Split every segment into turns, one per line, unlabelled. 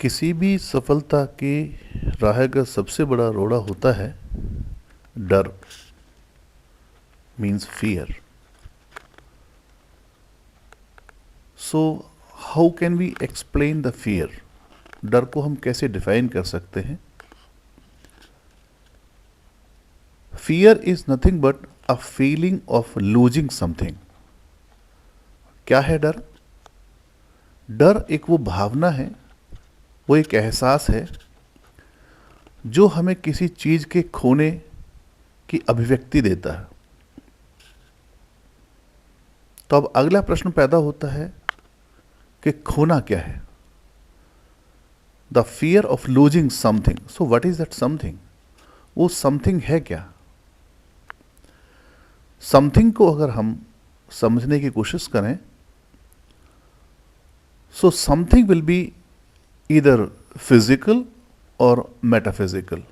किसी भी सफलता की राह का सबसे बड़ा रोड़ा होता है डर, means fear. So how can we explain the fear? डर को हम कैसे डिफाइन कर सकते हैं? Fear is nothing but a feeling of losing something. क्या है डर? डर एक वो भावना है, वो एक एहसास है जो हमें किसी चीज के खोने की अभिव्यक्ति देता है. तो अब अगला प्रश्न पैदा होता है कि खोना क्या है? The fear of losing something. So what is that something? वो समथिंग है क्या? समथिंग को अगर हम समझने की कोशिश करें, so something will be either physical और मेटाफिजिकल.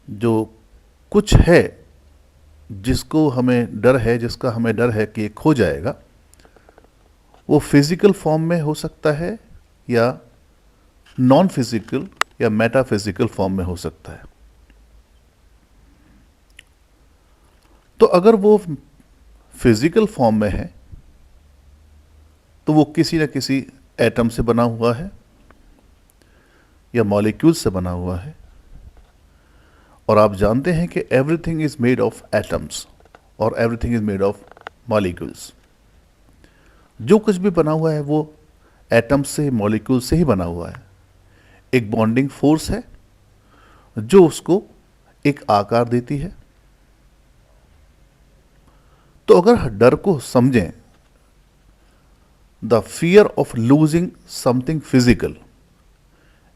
जो कुछ है जिसको हमें डर है, जिसका हमें डर है कि ये खो जाएगा, वो फिजिकल फॉर्म में हो सकता है या नॉन फिजिकल या मेटाफिजिकल फॉर्म में हो सकता है. तो अगर वो फिजिकल फॉर्म में है तो वो किसी न किसी एटम से बना हुआ है या मॉलिक्यूल से बना हुआ है. और आप जानते हैं कि everything is made of atoms और everything is made of molecules. जो कुछ भी बना हुआ है वो एटम्स से, मॉलिक्यूल से ही बना हुआ है. एक बॉन्डिंग फोर्स है जो उसको एक आकार देती है. तो अगर डर को समझें, the fear of losing something physical,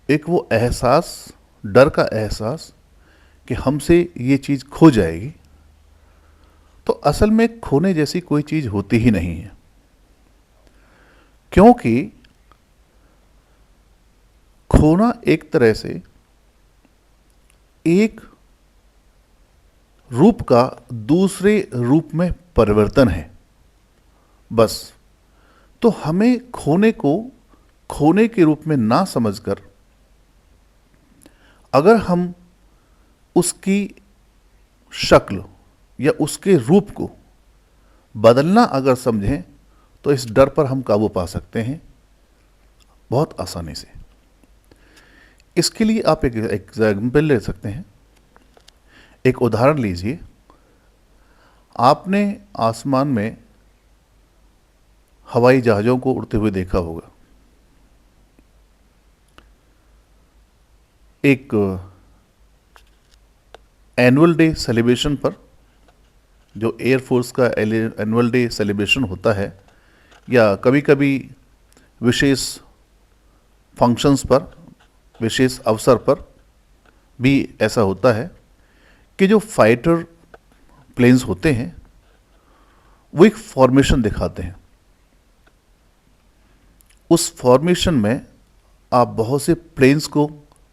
एक वो एहसास, डर का एहसास कि हमसे ये चीज खो जाएगी, तो असल में खोने जैसी कोई चीज होती ही नहीं है. क्योंकि खोना एक तरह से एक रूप का दूसरे रूप में परिवर्तन है बस. तो हमें खोने को खोने के रूप में ना समझकर अगर हम उसकी शक्ल या उसके रूप को बदलना अगर समझें, तो इस डर पर हम काबू पा सकते हैं बहुत आसानी से. इसके लिए आप एक एग्जाम्पल ले सकते हैं. एक उदाहरण लीजिए. आपने आसमान में हवाई जहाज़ों को उड़ते हुए देखा होगा. एक एनुअल डे सेलिब्रेशन पर, जो एयरफोर्स का एनुअल डे सेलिब्रेशन होता है, या कभी कभी विशेष फंक्शंस पर, विशेष अवसर पर भी ऐसा होता है कि जो फाइटर प्लेन्स होते हैं वो एक फॉर्मेशन दिखाते हैं. उस फॉर्मेशन में आप बहुत से प्लेन्स को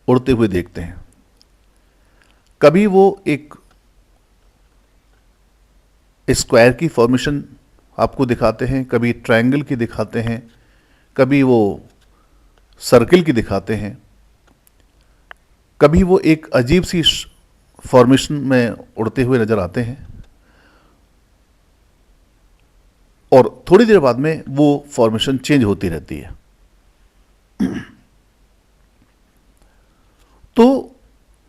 उड़ते हुए देखते हैं. कभी वो एक स्क्वायर की फॉर्मेशन आपको दिखाते हैं, कभी ट्रायंगल की दिखाते हैं, कभी वो सर्किल की दिखाते हैं, कभी वो एक अजीब सी फॉर्मेशन में उड़ते हुए नजर आते हैं, और थोड़ी देर बाद में वो फॉर्मेशन चेंज होती रहती है. तो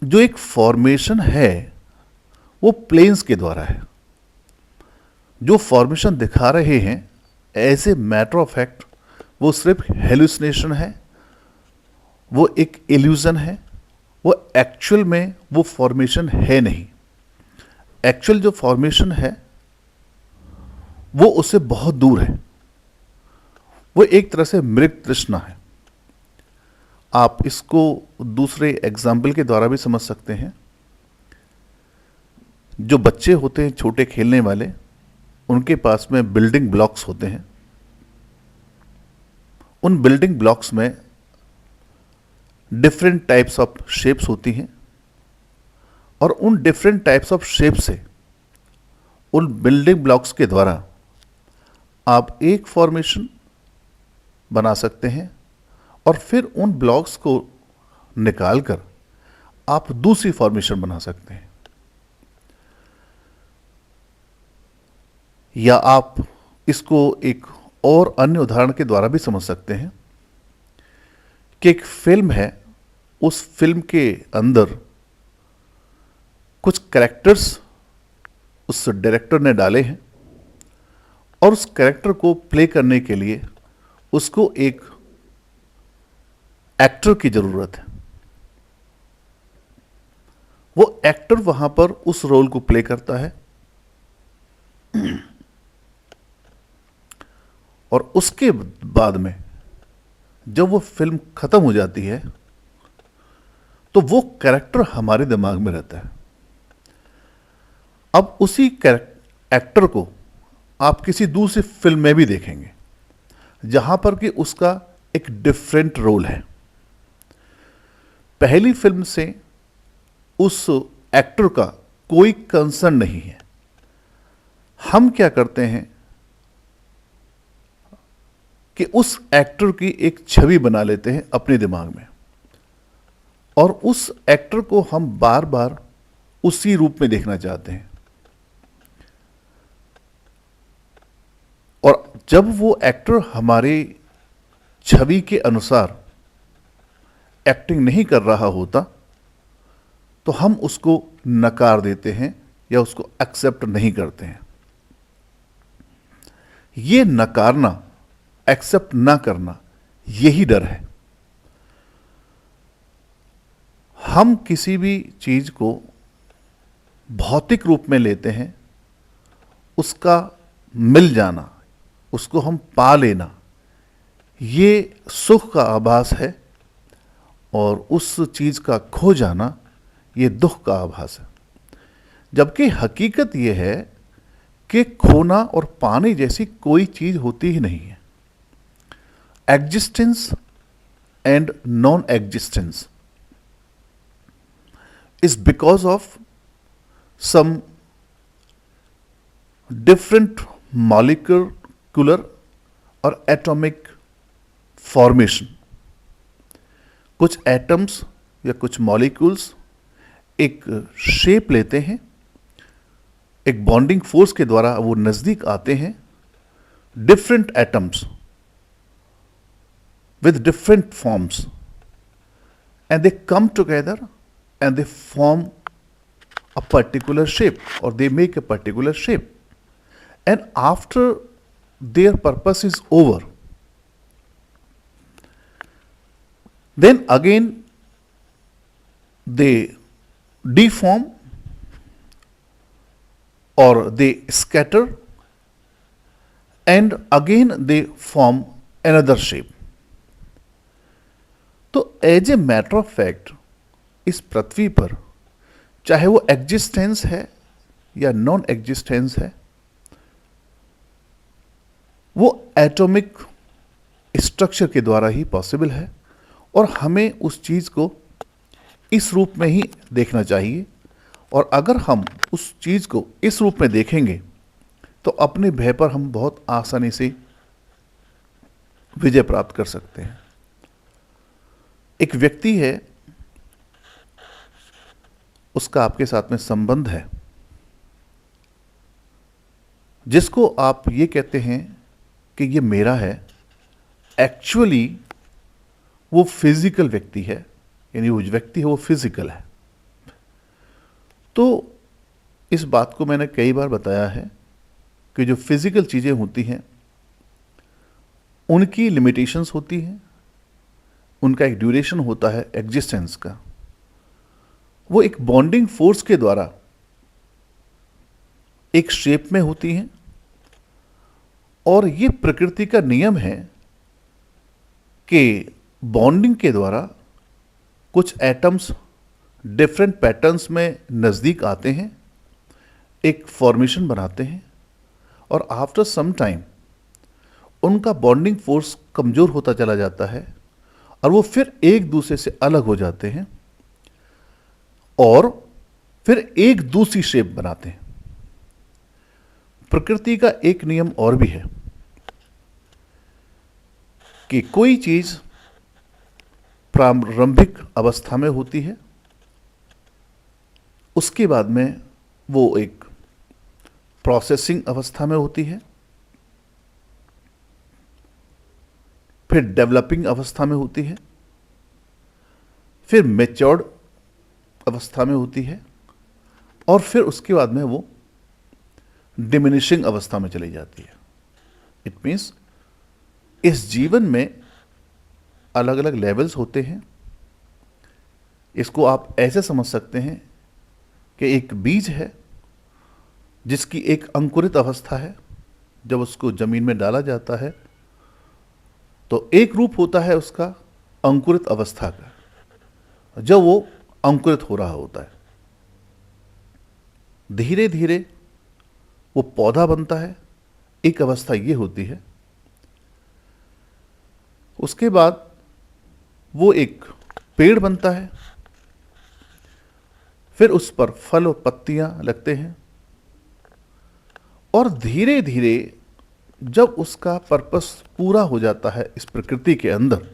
जो एक फॉर्मेशन है वो प्लेन्स के द्वारा है. जो फॉर्मेशन दिखा रहे हैं, as a matter of fact वो सिर्फ हेलुसिनेशन है, वो एक इल्यूजन है. वो एक्चुअल में वो फॉर्मेशन है नहीं. एक्चुअल जो फॉर्मेशन है वो उससे बहुत दूर है. वो एक तरह से मृग तृष्णा है. आप इसको दूसरे एग्जाम्पल के द्वारा भी समझ सकते हैं. जो बच्चे होते हैं छोटे खेलने वाले, उनके पास में बिल्डिंग ब्लॉक्स होते हैं. उन बिल्डिंग ब्लॉक्स में डिफरेंट टाइप्स ऑफ शेप्स होती हैं, और उन डिफरेंट टाइप्स ऑफ शेप से, उन बिल्डिंग ब्लॉक्स के द्वारा आप एक फॉर्मेशन बना सकते हैं और फिर उन ब्लॉक्स को निकालकर आप दूसरी फॉर्मेशन बना सकते हैं। या आप इसको एक और अन्य उदाहरण के द्वारा भी समझ सकते हैं कि एक फिल्म है, उस फिल्म के अंदर कुछ कैरेक्टर्स उस डायरेक्टर ने डाले हैं और उस कैरेक्टर को प्ले करने के लिए उसको एक एक्टर की जरूरत है। वो एक्टर वहां पर उस रोल को प्ले करता है और उसके बाद में जब वो फिल्म खत्म हो जाती है तो वो कैरेक्टर हमारे दिमाग में रहता है। अब उसी एक्टर को आप किसी दूसरी फिल्म में भी देखेंगे जहां पर कि उसका एक डिफरेंट रोल है। पहली फिल्म से उस एक्टर का कोई कंसर्न नहीं है। हम क्या करते हैं कि उस एक्टर की एक छवि बना लेते हैं अपने दिमाग में और उस एक्टर को हम बार बार उसी रूप में देखना चाहते हैं। और जब वो एक्टर हमारे छवि के अनुसार एक्टिंग नहीं कर रहा होता तो हम उसको नकार देते हैं या उसको एक्सेप्ट नहीं करते हैं। ये नकारना, एक्सेप्ट ना करना, यही डर है। हम किसी भी चीज को भौतिक रूप में लेते हैं, उसका मिल जाना, उसको हम पा लेना, ये सुख का आभास है और उस चीज का खो जाना ये दुख का आभास है। जबकि हकीकत यह है कि खोना और पाने जैसी कोई चीज होती ही नहीं है। Existence and non existence is because of some different molecular और atomic formation। कुछ एटम्स या कुछ मॉलिक्यूल्स एक शेप लेते हैं, एक बॉन्डिंग फोर्स के द्वारा वो नजदीक आते हैं। Different atoms with different forms and they come together and they form a particular shape or they make a particular shape, and after their purpose is over then again they deform or they scatter and again they form another shape। तो as a matter of fact इस पृथ्वी पर चाहे वो existence है या non existence है, वो एटॉमिक स्ट्रक्चर के द्वारा ही पॉसिबल है और हमें उस चीज को इस रूप में ही देखना चाहिए। और अगर हम उस चीज को इस रूप में देखेंगे तो अपने भय पर हम बहुत आसानी से विजय प्राप्त कर सकते हैं। एक व्यक्ति है, उसका आपके साथ में संबंध है, जिसको आप ये कहते हैं कि ये मेरा है, एक्चुअली वो फिजिकल व्यक्ति है, यानी वो व्यक्ति है वो फिजिकल है। तो इस बात को मैंने कई बार बताया है कि जो फिजिकल चीजें होती हैं उनकी लिमिटेशंस होती हैं, उनका एक ड्यूरेशन होता है एग्जिस्टेंस का। वो एक बॉन्डिंग फोर्स के द्वारा एक शेप में होती हैं और ये प्रकृति का नियम है कि बॉन्डिंग के द्वारा कुछ एटम्स डिफरेंट पैटर्न्स में नज़दीक आते हैं, एक फॉर्मेशन बनाते हैं और आफ्टर सम टाइम उनका बॉन्डिंग फोर्स कमज़ोर होता चला जाता है और वो फिर एक दूसरे से अलग हो जाते हैं और फिर एक दूसरी शेप बनाते हैं। प्रकृति का एक नियम और भी है कि कोई चीज प्रारंभिक अवस्था में होती है, उसके बाद में वो एक प्रोसेसिंग अवस्था में होती है, फिर डेवलपिंग अवस्था में होती है, फिर मैच्योर्ड अवस्था में होती है, और फिर उसके बाद में वो डिमिनिशिंग अवस्था में चली जाती है। इट मीन्स इस जीवन में अलग अलग लेवल्स होते हैं। इसको आप ऐसे समझ सकते हैं कि एक बीज है जिसकी एक अंकुरित अवस्था है। जब उसको जमीन में डाला जाता है तो एक रूप होता है उसका अंकुरित अवस्था का, जब वो अंकुरित हो रहा होता है। धीरे धीरे वो पौधा बनता है, एक अवस्था ये होती है। उसके बाद वो एक पेड़ बनता है, फिर उस पर फल और पत्तियां लगते हैं, और धीरे धीरे जब उसका पर्पस पूरा हो जाता है इस प्रकृति के अंदर,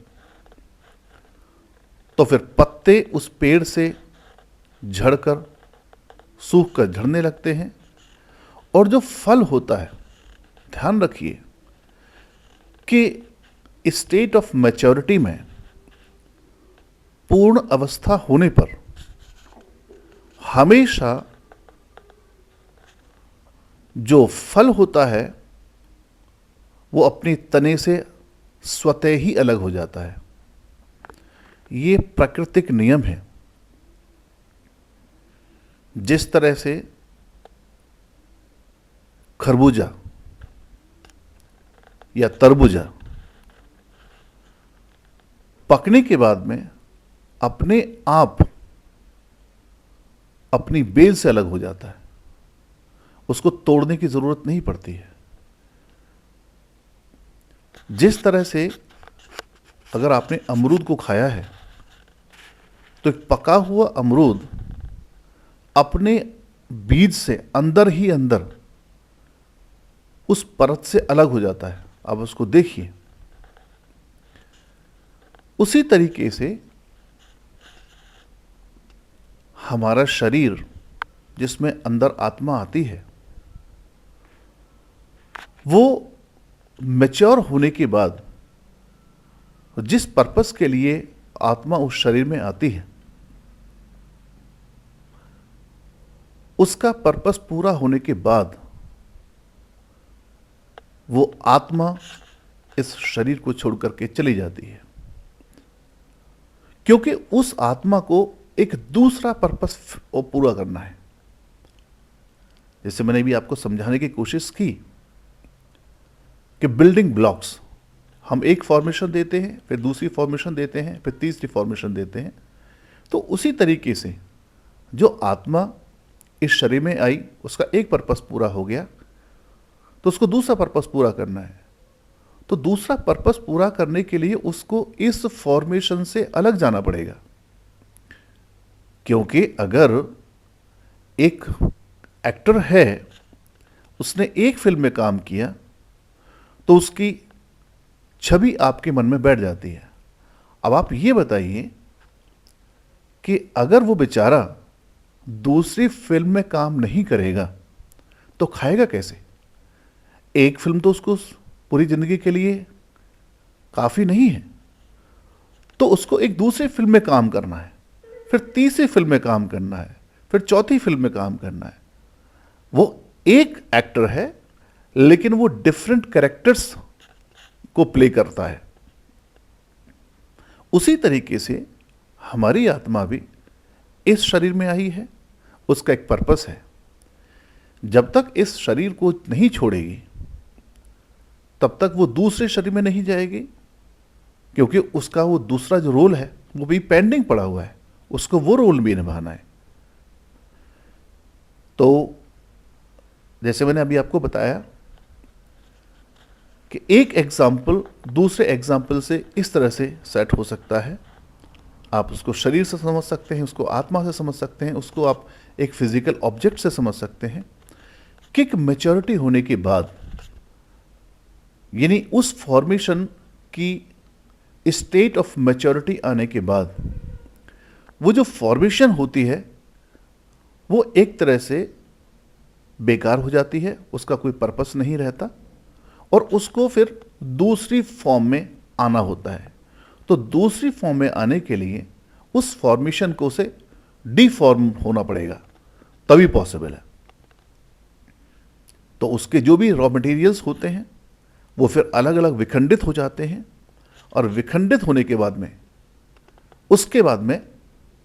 तो फिर पत्ते उस पेड़ से झड़कर सूख कर झड़ने लगते हैं, और जो फल होता है, ध्यान रखिए कि स्टेट ऑफ मैच्योरिटी में, पूर्ण अवस्था होने पर हमेशा जो फल होता है वो अपने तने से स्वतः ही अलग हो जाता है। ये प्राकृतिक नियम है। जिस तरह से खरबूजा या तरबूजा पकने के बाद में अपने आप अपनी बेल से अलग हो जाता है, उसको तोड़ने की जरूरत नहीं पड़ती है। जिस तरह से अगर आपने अमरूद को खाया है तो एक पका हुआ अमरूद अपने बीज से अंदर ही अंदर उस परत से अलग हो जाता है। अब उसको देखिए। उसी तरीके से हमारा शरीर, जिसमें अंदर आत्मा आती है, वो मैच्योर होने के बाद जिस पर्पस के लिए आत्मा उस शरीर में आती है, उसका पर्पस पूरा होने के बाद वो आत्मा इस शरीर को छोड़ करके चली जाती है, क्योंकि उस आत्मा को एक दूसरा पर्पस पूरा करना है। जैसे मैंने भी आपको समझाने की कोशिश की कि बिल्डिंग ब्लॉक्स, हम एक फॉर्मेशन देते हैं, फिर दूसरी फॉर्मेशन देते हैं, फिर तीसरी फॉर्मेशन देते हैं। तो उसी तरीके से जो आत्मा इस शरीर में आई, उसका एक पर्पस पूरा हो गया, तो उसको दूसरा पर्पस पूरा करना है। तो दूसरा पर्पस पूरा करने के लिए उसको इस फॉर्मेशन से अलग जाना पड़ेगा। क्योंकि अगर एक एक्टर है, उसने एक फिल्म में काम किया, तो उसकी छवि आपके मन में बैठ जाती है। अब आप ये बताइए कि अगर वो बेचारा दूसरी फिल्म में काम नहीं करेगा तो खाएगा कैसे? एक फिल्म तो उसको पूरी जिंदगी के लिए काफी नहीं है, तो उसको एक दूसरी फिल्म में काम करना है, फिर तीसरी फिल्म में काम करना है, फिर चौथी फिल्म में काम करना है। वो एक एक्टर है, लेकिन वो डिफरेंट कैरेक्टर्स को प्ले करता है। उसी तरीके से हमारी आत्मा भी इस शरीर में आई है, उसका एक पर्पस है। जब तक इस शरीर को नहीं छोड़ेगी तब तक वो दूसरे शरीर में नहीं जाएगी, क्योंकि उसका वो दूसरा जो रोल है वो भी पेंडिंग पड़ा हुआ है, उसको वो रोल भी निभाना है। तो जैसे मैंने अभी आपको बताया कि एक एग्जाम्पल दूसरे एग्जाम्पल से इस तरह से सेट हो सकता है। आप उसको शरीर से समझ सकते हैं, उसको आत्मा से समझ सकते हैं, उसको आप एक फिजिकल ऑब्जेक्ट से समझ सकते हैं कि मैच्योरिटी होने के बाद, यानी उस फॉर्मेशन की स्टेट ऑफ मैच्योरिटी आने के बाद वो जो फॉर्मेशन होती है वो एक तरह से बेकार हो जाती है, उसका कोई पर्पस नहीं रहता और उसको फिर दूसरी फॉर्म में आना होता है। तो दूसरी फॉर्म में आने के लिए उस फॉर्मेशन को से डीफॉर्म होना पड़ेगा, तभी पॉसिबल है। तो उसके जो भी रॉ मटेरियल्स होते हैं वो फिर अलग अलग विखंडित हो जाते हैं और विखंडित होने के बाद में उसके बाद में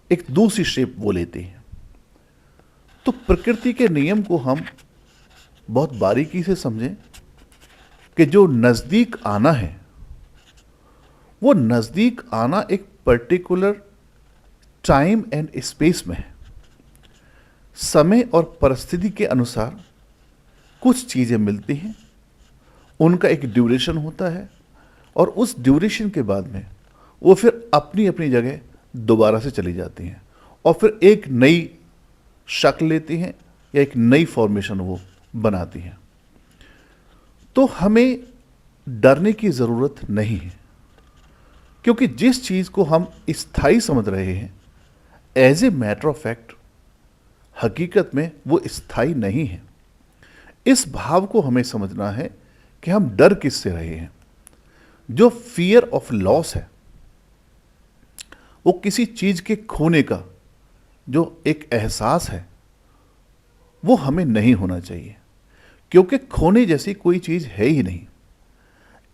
एक दूसरी शेप वो लेती हैं। तो प्रकृति के नियम को हम बहुत बारीकी से समझें कि जो नज़दीक आना है वो नज़दीक आना एक पर्टिकुलर टाइम एंड स्पेस में है। समय और परिस्थिति के अनुसार कुछ चीज़ें मिलती हैं, उनका एक ड्यूरेशन होता है और उस ड्यूरेशन के बाद में वो फिर अपनी अपनी जगह दोबारा से चली जाती हैं और फिर एक नई शक्ल लेती हैं या एक नई फॉर्मेशन वो बनाती हैं। तो हमें डरने की ज़रूरत नहीं है, क्योंकि जिस चीज़ को हम स्थायी समझ रहे हैं as a matter of fact हकीकत में वो स्थायी नहीं है। इस भाव को हमें समझना है कि हम डर किससे रहे हैं। जो फियर ऑफ लॉस है वो किसी चीज़ के खोने का जो एक एहसास है वो हमें नहीं होना चाहिए, क्योंकि खोने जैसी कोई चीज़ है ही नहीं।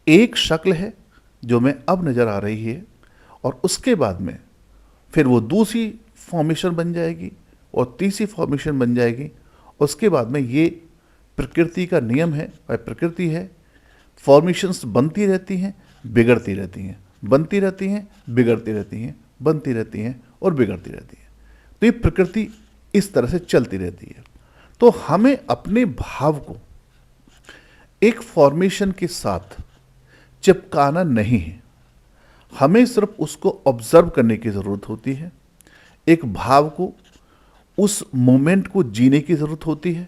एक शक्ल है जो मैं अब नज़र आ रही है और उसके बाद में फिर वो दूसरी फॉर्मेशन बन जाएगी और तीसरी फॉर्मेशन बन जाएगी। उसके बाद में ये प्रकृति का नियम है और प्रकृति है, फॉर्मेशंस बनती रहती हैं, बिगड़ती रहती हैं, बनती रहती हैं, बिगड़ती रहती हैं, बनती रहती हैं और बिगड़ती रहती हैं। तो ये प्रकृति इस तरह से चलती रहती है। तो हमें अपने भाव को एक फॉर्मेशन के साथ चिपकाना नहीं है, हमें सिर्फ उसको ऑब्जर्व करने की ज़रूरत होती है। एक भाव को, उस मोमेंट को जीने की ज़रूरत होती है।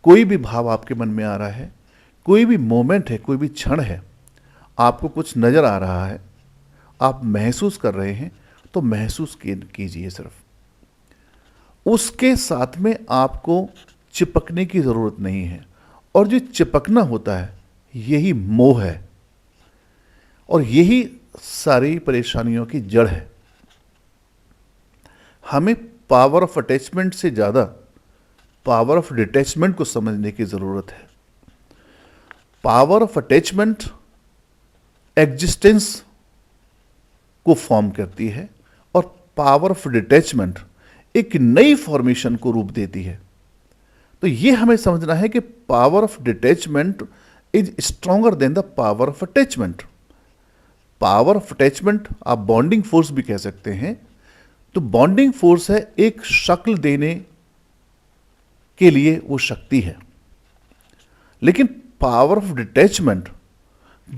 कोई भी भाव आपके मन में आ रहा है, कोई भी मोमेंट है, कोई भी क्षण है, आपको कुछ नज़र आ रहा है, आप महसूस कर रहे हैं, तो महसूस कीजिए सिर्फ। उसके साथ में आपको चिपकने की ज़रूरत नहीं है। और जो चिपकना होता है यही मोह है और यही सारी परेशानियों की जड़ है। हमें पावर ऑफ अटैचमेंट से ज़्यादा पावर ऑफ डिटैचमेंट को समझने की ज़रूरत है। पावर ऑफ अटैचमेंट एग्जिस्टेंस को फॉर्म करती है और पावर ऑफ डिटैचमेंट एक नई फॉर्मेशन को रूप देती है। तो ये हमें समझना है कि power of detachment is stronger than the power of attachment. Power of attachment आप बॉन्डिंग फोर्स भी कह सकते हैं। तो बॉन्डिंग फोर्स है, एक शक्ल देने के लिए वो शक्ति है, लेकिन पावर ऑफ डिटैचमेंट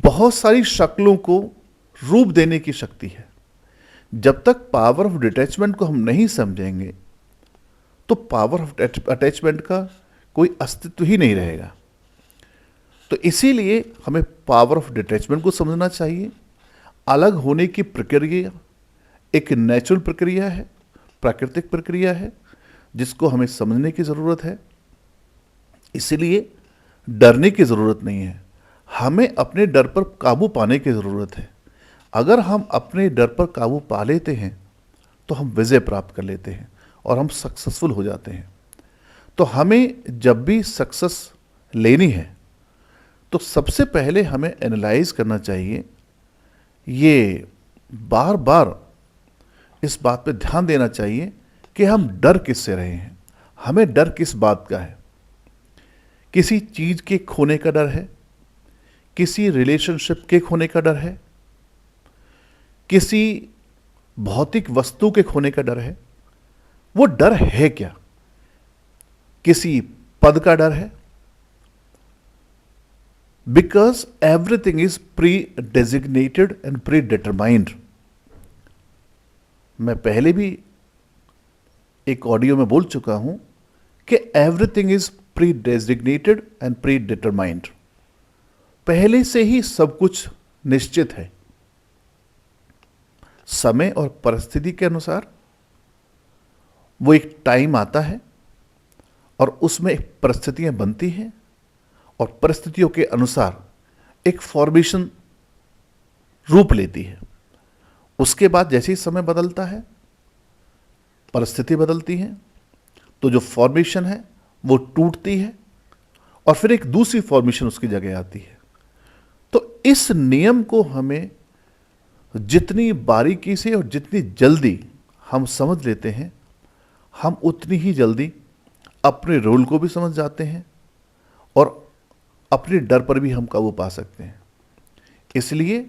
बहुत सारी शक्लों को रूप देने की शक्ति है। जब तक पावर ऑफ डिटैचमेंट को हम नहीं समझेंगे तो पावर ऑफ अटैचमेंट का कोई अस्तित्व ही नहीं रहेगा। तो इसीलिए हमें पावर ऑफ डिटैचमेंट को समझना चाहिए। अलग होने की प्रक्रिया एक नेचुरल प्रक्रिया है, प्राकृतिक प्रक्रिया है, जिसको हमें समझने की ज़रूरत है। इसीलिए डरने की ज़रूरत नहीं है, हमें अपने डर पर काबू पाने की ज़रूरत है। अगर हम अपने डर पर काबू पा लेते हैं तो हम विजय प्राप्त कर लेते हैं और हम सक्सेसफुल हो जाते हैं। तो हमें जब भी सक्सेस लेनी है तो सबसे पहले हमें एनालाइज करना चाहिए, ये बार बार इस बात पे ध्यान देना चाहिए कि हम डर किससे रहे हैं, हमें डर किस बात का है। किसी चीज़ के खोने का डर है, किसी रिलेशनशिप के खोने का डर है, किसी भौतिक वस्तु के खोने का डर है। वो डर है क्या? किसी पद का डर है, because everything is pre designated and pre determined. मैं पहले भी एक ऑडियो में बोल चुका हूं कि everything is pre designated and pre determined. पहले से ही सब कुछ निश्चित है। समय और परिस्थिति के अनुसार वो एक टाइम आता है और उसमें एक परिस्थितियां बनती हैं और परिस्थितियों के अनुसार एक फॉर्मेशन रूप लेती है। उसके बाद जैसे ही समय बदलता है, परिस्थिति बदलती है, तो जो फॉर्मेशन है वो टूटती है और फिर एक दूसरी फॉर्मेशन उसकी जगह आती है। तो इस नियम को हमें जितनी बारीकी से और जितनी जल्दी हम समझ लेते हैं, हम उतनी ही जल्दी अपने रोल को भी समझ जाते हैं और अपने डर पर भी हम काबू पा सकते हैं। इसलिए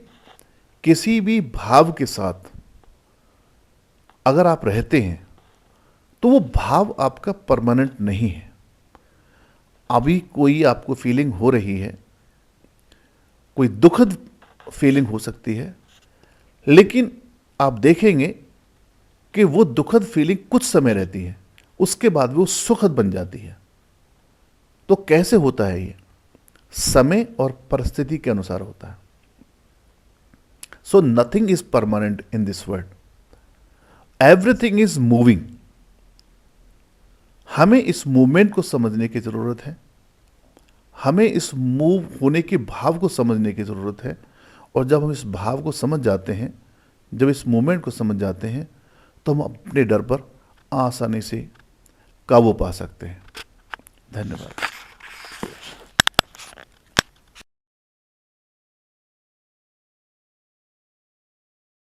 किसी भी भाव के साथ अगर आप रहते हैं तो वो भाव आपका परमानेंट नहीं है। अभी कोई आपको फीलिंग हो रही है, कोई दुखद फीलिंग हो सकती है, लेकिन आप देखेंगे कि वो दुखद फीलिंग कुछ समय रहती है, उसके बाद वो सुखद बन जाती है। तो कैसे होता है ये? समय और परिस्थिति के अनुसार होता है। So nothing is permanent in this world, everything is moving. हमें इस मूवमेंट को समझने की जरूरत है, हमें इस मूव होने के भाव को समझने की जरूरत है। और जब हम इस भाव को समझ जाते हैं, जब इस मूवमेंट को समझ जाते हैं, तो हम अपने डर पर आसानी से काबू पा सकते हैं। धन्यवाद।